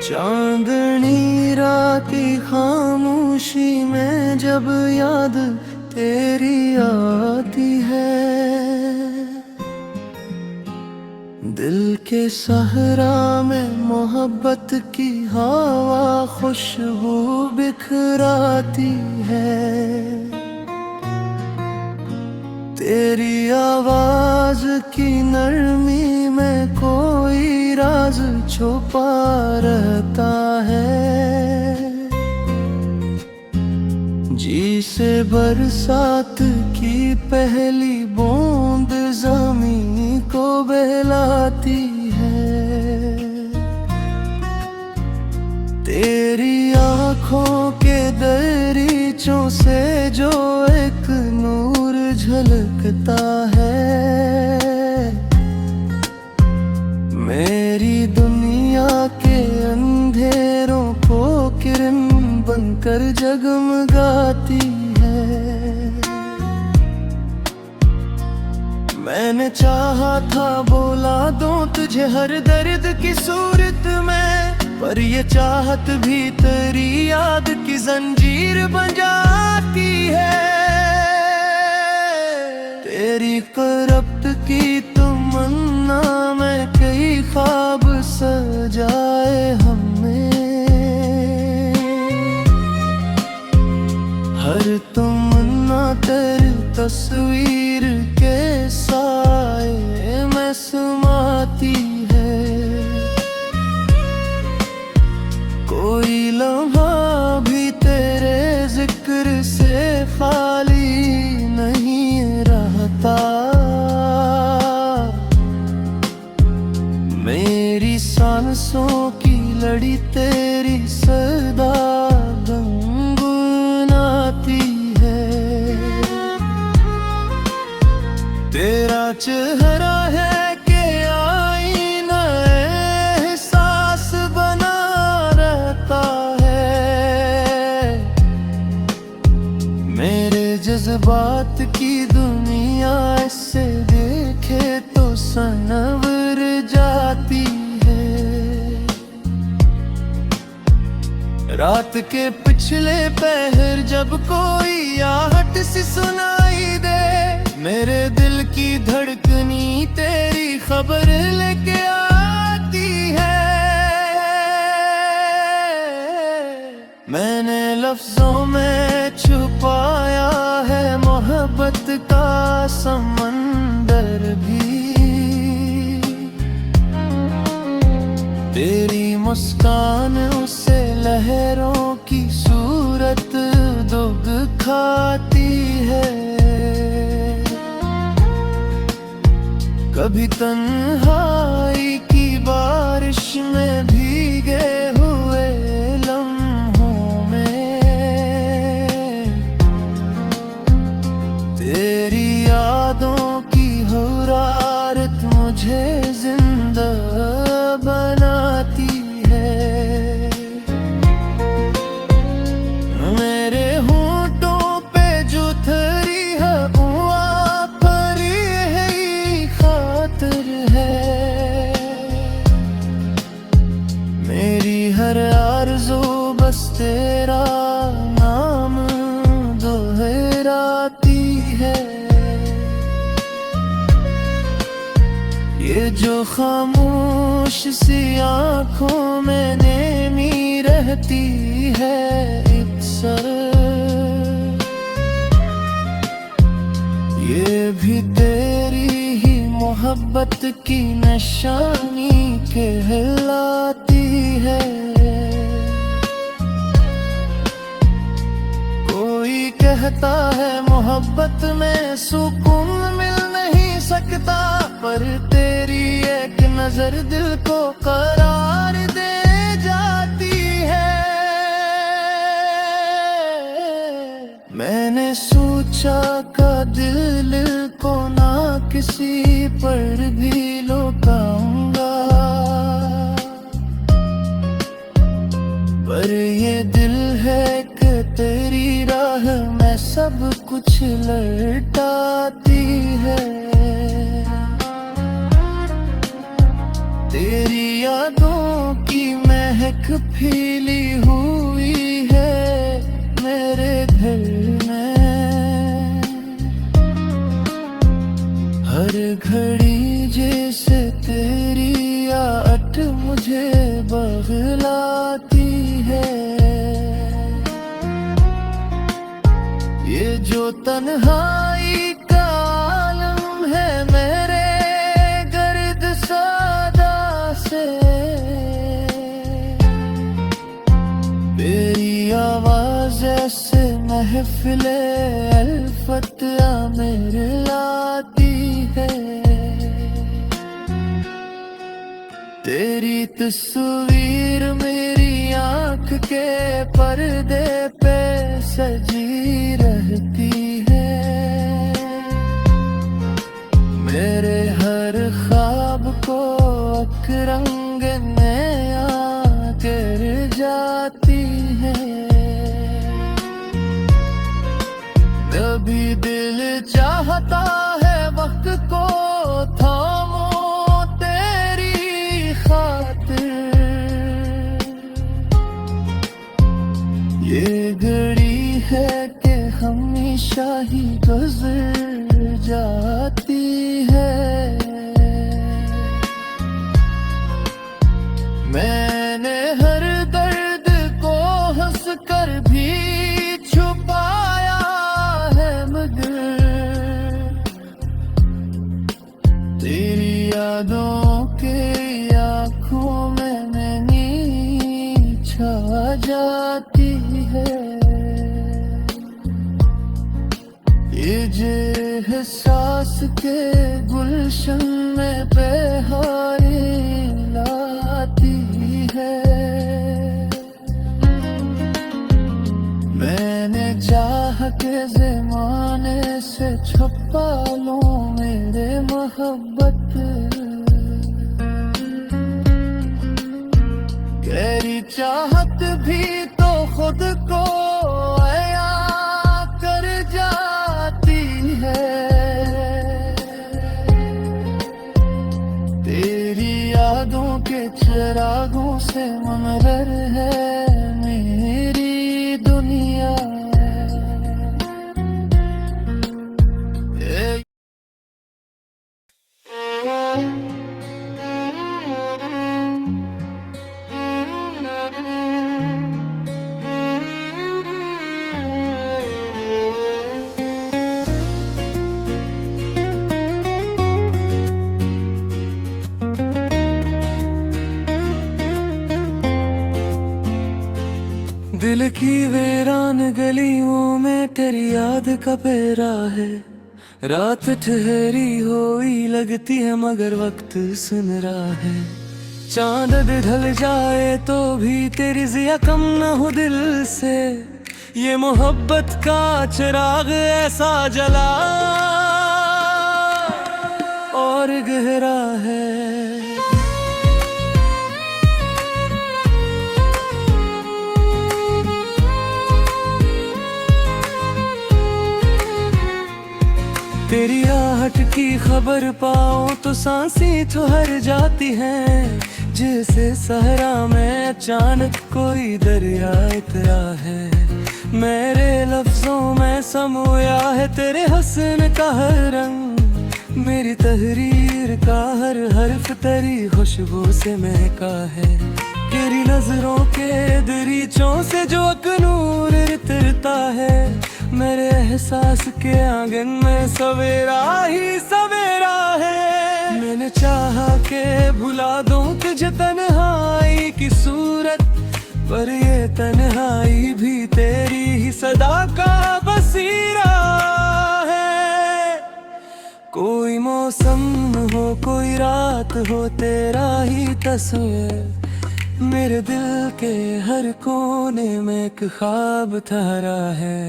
चांदनी रात की खामोशी में जब याद तेरी आती है, दिल के सहरा में मोहब्बत की हवा खुशबू बिखराती है। तेरी आवाज की नरमी में कोई राज छुपा रहता है। जी से बरसात की पहली बूंद ज़मीं को बहलाती है। तेरी आँखों के दरीचों से जो एक नूर झलकता है, मेरी दुनिया के अंधेरों को किरण बनकर जगमगाती है। मैंने चाहा था बोला दूं तुझे हर दर्द की सूरत में, पर ये चाहत भी तेरी याद की जंजीर बन जाती है। तेरी करप्ट की तमन्ना में कई ख्वाब सजाए हमने, हर तमन्ना तेरी तस्वीर के साए में समाती है। कोई लम्हा भी तेरे जिक्र से खाली नहीं रहता। मेरी सांसों की लड़ी तेरी सदा गुनगुनाती है। तेरा चेहरा है कि आईना एहसास बना रहता है। मेरे जज्बात की दुनिया इससे देखे तो सनवर जाती है। रात के पिछले पहर जब कोई आहट सी सुनाई दे, मेरे दिल की धड़कनी तेरी खबर लेके आती है। मैंने लफ्जों में छुपाया है मोहब्बत का समंदर भी। तेरी मुस्कान उसे लहरों की सूरत दुग खाती है। कभी तन्हाई की बारिश में भीगे हुए लम्हों में, तेरी यादों की हुरारत मुझे जिंदा बनाती है। मेरे होंठों पे जो थरी है वहाँ पर यही खातिर है। मेरी हर आरज़ू बस तेरा नाम दोहराती है। ये जो खामोश सी आँखों में नेमी रहती है अक्सर, ये भी तेरी ही मोहब्बत की निशानी कहलाती है। कोई कहता है मोहब्बत में सुकून मिल नहीं सकता, पर तेरी एक नजर दिल को करार दे जाती है। मैंने सोचा का दिल को ना किसी पर भी लुटाऊंगा, पर ये दिल है कि तेरी राह में सब कुछ लौटाती है। तेरी यादों की महक फीली हुई है मेरे दिल में। हर घड़ी जैसे तेरी याद मुझे बगलाती है। ये जो तन्हाई का आलम है मेरे गर्द सादा से, तेरी आवाज ऐसे महफिले अल्फत मेरे लाती है। तेरी तस्वीर मेरी आँख के पर्दे पे सजी रहती है। मेरे हर ख्वाब को अकरंग नया कर जाती है। कभी दिल चाहता है वक्त को थामो तेरी खातिर। ये घड़ी है कि हमेशा ही गुजर जाती है। मैंने हर दर्द को हंस कर भी छुपाया है, मगर तेरी यादों के आँखों में नैनी छा जाती है। ये जो एहसास के गुलशन में बहारें लाती है। मैंने चाह के ज़माने से छुपा लूं मेरे मोहब्बत। गहरी चाहत भी तो खुद को अया कर जाती है। तेरी यादों के चिरागों से मुनव्वर है मेरी दुनिया। दिल की वीरान गलियों में तेरी याद का पेरा है। रात ठहरी हुई लगती है मगर वक्त सुन रहा है। चांद ढल जाए तो भी तेरी जिया कम न हो दिल से। ये मोहब्बत का चिराग ऐसा जला और गहरा है। तेरी आहट की खबर पाऊं तो सांसें ठहर जाती हैं। जैसे सहरा में अचानक कोई दरिया उतरा है। मेरे लफ्जों में समोया है तेरे हसन का हर रंग। मेरी तहरीर का हर हर्फ तेरी खुशबू से महका है। तेरी नजरों के दरीचों से जो अकनूर तिरता है। मेरे एहसास के आंगन में सवेरा ही सवेरा है। मैंने चाहा के भुला दूं तुझे तन्हाई की सूरत, पर ये तन्हाई भी तेरी ही सदा का बसीरा है। कोई मौसम हो कोई रात हो तेरा ही तस्वीर मेरे दिल के हर कोने में एक ख्वाब ठहरा है।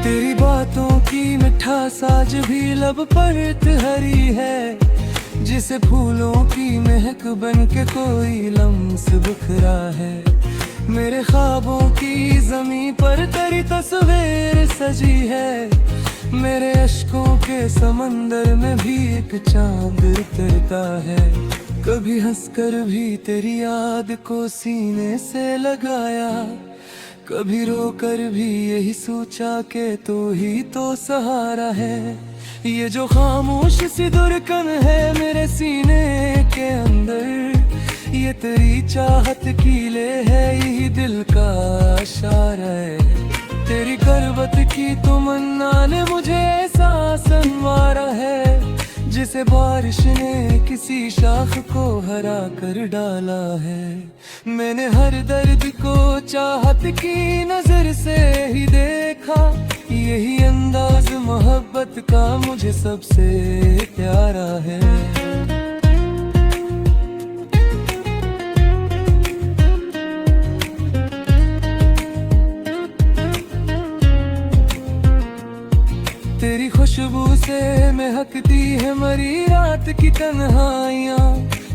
तेरी बातों की मिठास आज भी लब पर हरी है। जिसे फूलों की महक बन के कोई लम्स बिखरा है। मेरे ख्वाबों की ज़मीं पर तेरी तस्वीर सजी है। मेरे अश्कों के समंदर में भी एक चांद उतरता है। कभी हंसकर भी तेरी याद को सीने से लगाया, कभी रोकर भी यही सोचा कि तू ही तो सहारा है। ये जो खामोश सी धड़कन है मेरे सीने के अंदर, ये तेरी चाहत की ले है, यही दिल का इशारा है। तेरी करवत की तमन्ना ने मुझे एहसास संवारा है, जिसे बारिश ने किसी शाख को हरा कर डाला है। मैंने हर दर्द को चाहत की नजर से ही देखा, यही अंदाज मोहब्बत का मुझे सबसे प्यारा है। तेरी खुशबू से महकती है मरी रात की तन्हाइयाँ,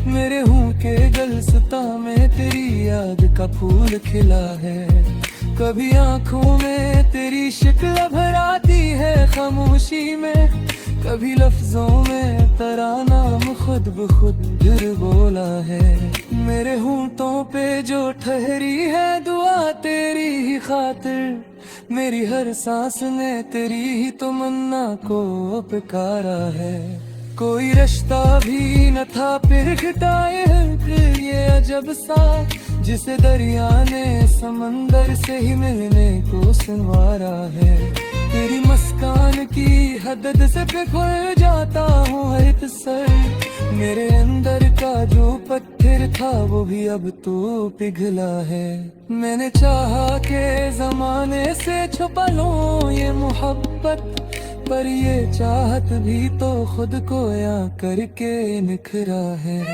मेरे हूँ के गलसता में तेरी याद का फूल खिला है। कभी आँखों में तेरी शक्ल भराती है खामोशी में, कभी लफ्जों में तेरा नाम खुद ब खुद फिर बोला है। मेरे होंठों पे जो ठहरी है दुआ तेरी ही खातिर, मेरी हर सांस ने तेरी ही तमन्ना को पुकारा है। कोई रिश्ता भी न था फिर घटाए ये अजब सा, जिसे दरिया ने समंदर से ही मिलने को संवारा है। तेरी मुस्कान की हदद से पिघल जाता हूँ हर सर, मेरे अंदर का जो पत्थर था वो भी अब तो पिघला है। मैंने चाहा के जमाने से छुपा लूं ये मोहब्बत, पर ये चाहत भी तो खुद को यहाँ करके निखरा है।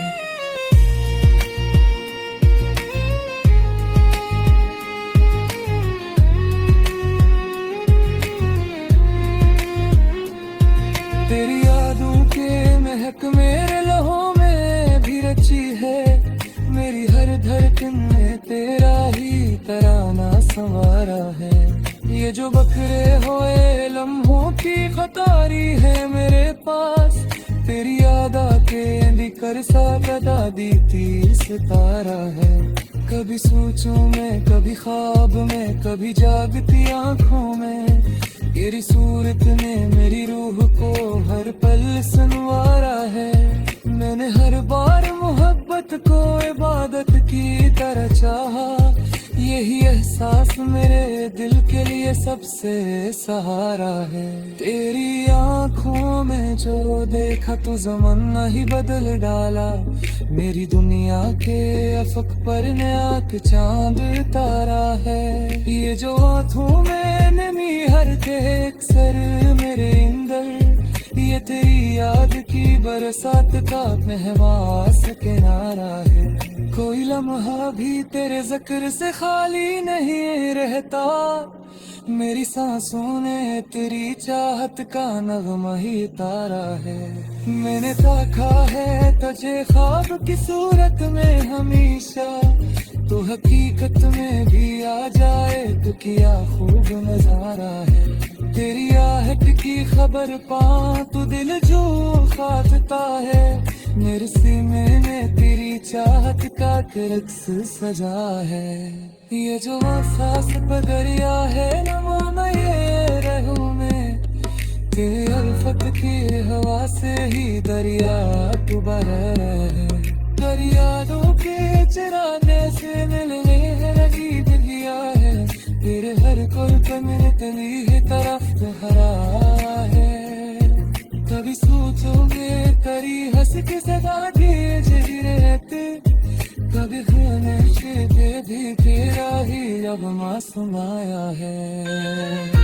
तेरी यादों के महक मेरे लहू में भी रची है, मेरी हर धड़कन में तेरा ही तराना संवारा है। ये जो बखरे हुए लम्हों की कतारी है मेरे पास, तेरी याद आके अंधी कर सा बता दी थी सितारा है। कभी सोचूं मैं, कभी ख्वाब में, कभी जागती आंखों में, तेरी सूरत ने मेरी रूह को हर पल संवारा है। मैंने हर बार मोहब्बत को इबादत की तरह चाहा, यही एहसास मेरे दिल के लिए सबसे सहारा है। तेरी आंखों में जो देखा तो ज़माना ही बदल डाला, मेरी दुनिया के अफक पर नया चांद तारा है। ये जो आँखों में नमी हर के अक्सर मेरे अंदर, ये तेरी याद की बरसात का महवास किनारा है। कोई लम्हा भी तेरे जिक्र से खाली नहीं रहता, मेरी सांसों ने तेरी चाहत का नगमा ही तारा है। मैंने ताका है तुझे ख्वाब की सूरत में हमेशा, तो हकीकत में भी आ जाए तो क्या खूब नजारा है। तेरी आहट की खबर पा तो दिल जो खाता है, मेरे सीने में तेरी चाहत का रक्स सजा है। ये जो सांस बदरिया है नवा ये रहूं मैं, तेरे अल्फत की हवा से ही दरिया उबर है। दरियाओं के चराने से मिलने लगी दिलिया है, तेरे हर कोल पे मेरे तेरी तरफ हरा है। कभी सोचोगे करी हंस के सदा जी रहते, कभी खाने से भी तेरा ही अब मासूम आया है।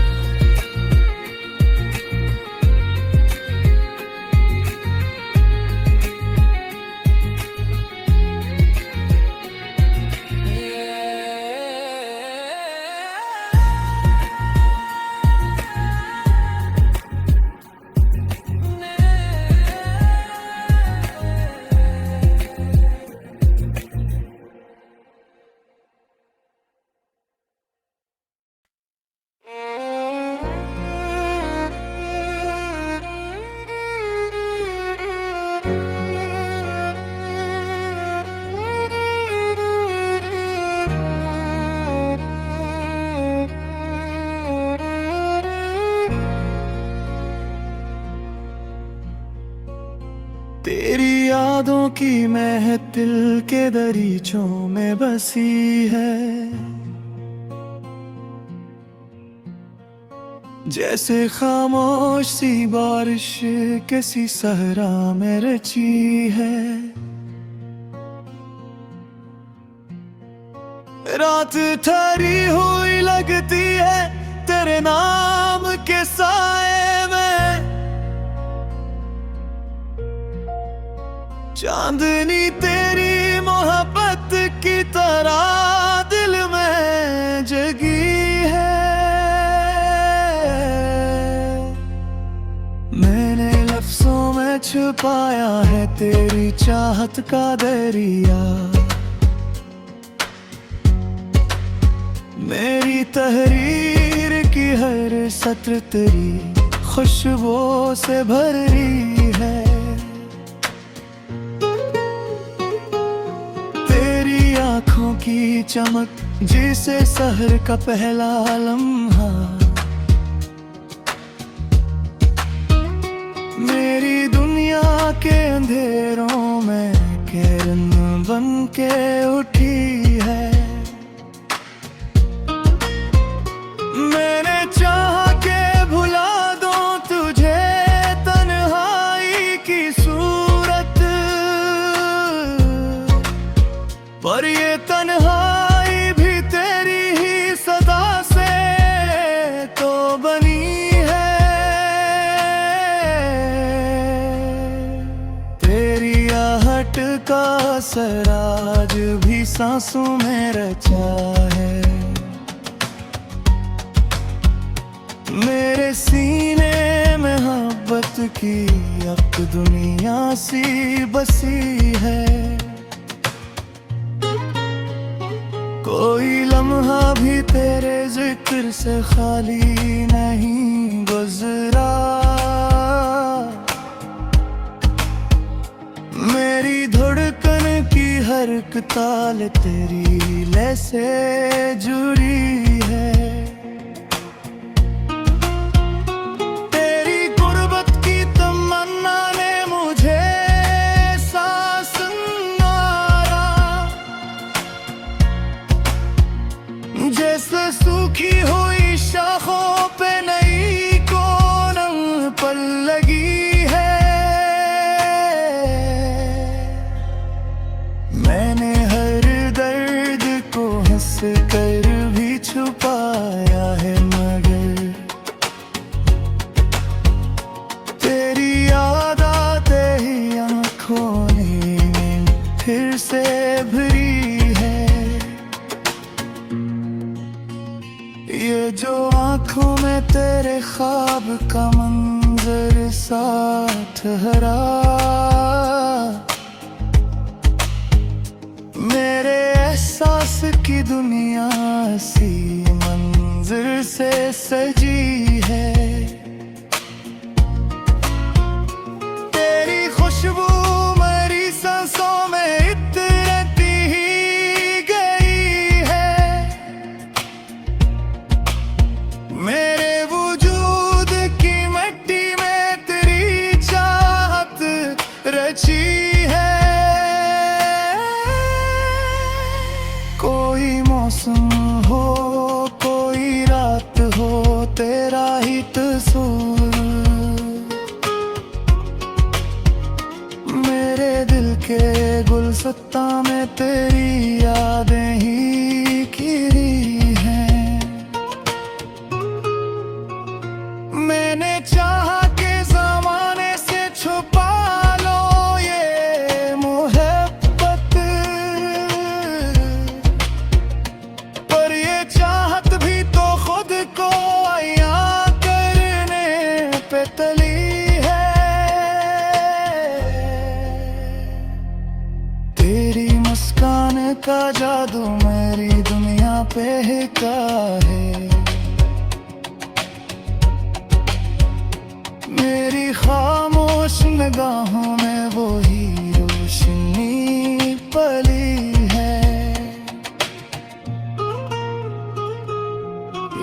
की महफिल के दरीचों में बसी है। जैसे खामोश सी बारिश किसी सहरा में रची है। रात ठहरी हुई लगती है तेरे नाम के साए में। चांदनी तेरी मोहब्बत की तरह दिल में जगी है। मैंने लफ्जों में छुपाया है तेरी चाहत का दरिया। मेरी तहरीर की हर सत्र तेरी खुशबू से भरी है। तेरी आँखों की चमक जिसे सहर का पहला लम्हा। मेरी दुनिया के अंधेरों में किरण बन के उठी है। मैंने चाहा के भुला दूं तुझे तन्हाई की सूरत, पर ये तन्हाई भी तेरी ही सदा से तो बनी है। तेरी आहट का असर आज भी सांसों में रचा है। मेरे सीने में मोहब्बत की अब दुनिया सी बसी है। कोई लम्हा भी तेरे जिक्र से खाली नहीं गुजरा। मेरी धड़कन की हर एक ताल तेरी लय से जुड़ी है। जैसे सूखी हुई शाखों पे नई कोनम पल लगी है। मैंने हर दर्द को हंस कर भी छुपाया है, मगर तेरी याद आते ही आँखों ने फिर से भरी है। ये जो आँखों में तेरे ख्वाब का मंजर साथ हरा। मेरे एहसास की दुनिया सी मंजर से सजी है। तेरी खुशबू मेरी सांसों में इतरती ही गई है। मेरे वजूद की मिट्टी में तेरी चाहत रची है। कोई मौसम हो कोई रात हो तेरा ही तस्वीर मेरे दिल के गुलदस्ता में तेरी यादें ही खिली हैं। मैंने चाहा के ज़माने से छुपा लो ये मोहब्बत, पर ये चाहत भी तो खुद को अयां करने पे तली है। तेरी मुस्कान का जादू मेरी दुनिया पे का है। मेरी खामोश निगाहों में वो ही रोशनी पली है।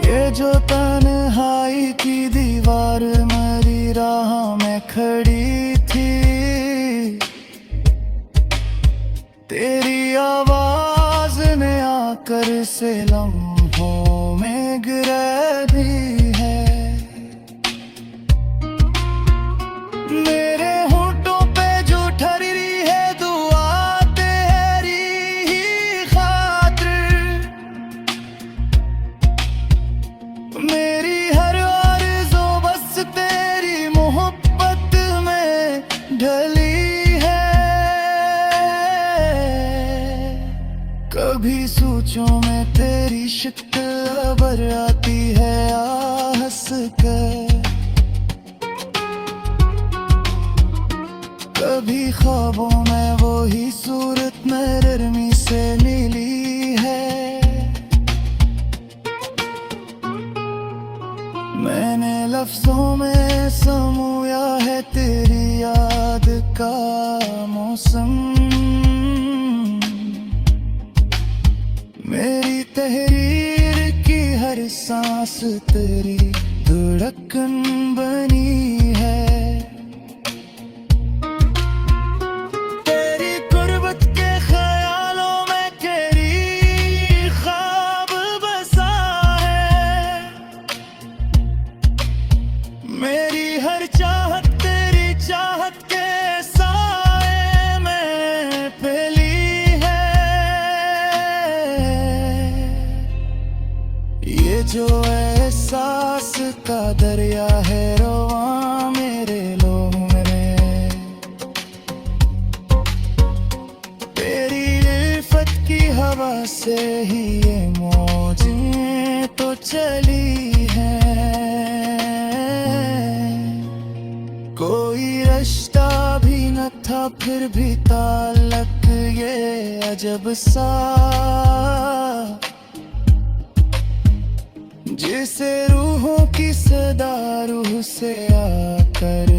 ये जो तन्हाई की दीवार मेरी राह में खड़ी थी, तेरी आवाज ने आकर से लम्हों में गिरा दी है। मेरे होंठों पे जो ठहरी है दुआ तेरी ही खातिर, मेरी हर आरज़ू बस तेरी मोहब्बत में ढली है। कभी सोचों में तेरी शक्ल अबर आती है हंस कर, कभी ख्वाबों में वही सूरत नरमी से मिली है। मैंने लफ्जों में समूया है तेरी याद का मौसम, मेरी तहरीर की हर सांस तेरी धड़कन बनी है। तेरी गुर्बत के ख्यालों में तेरी ख्वाब बसा है, मेरी हर चाहत तेरी चाहत के साए में फैली है। ये जो एहसास का दरिया है रवां मेरे लोगों में, तेरी इल्फत की हवा से ही ये मौजें तो चली हैं। कोई रिश्ता भी न था फिर भी ताल्लुक ये अजब सा, जिसे रूहों की सदा रूह से आकर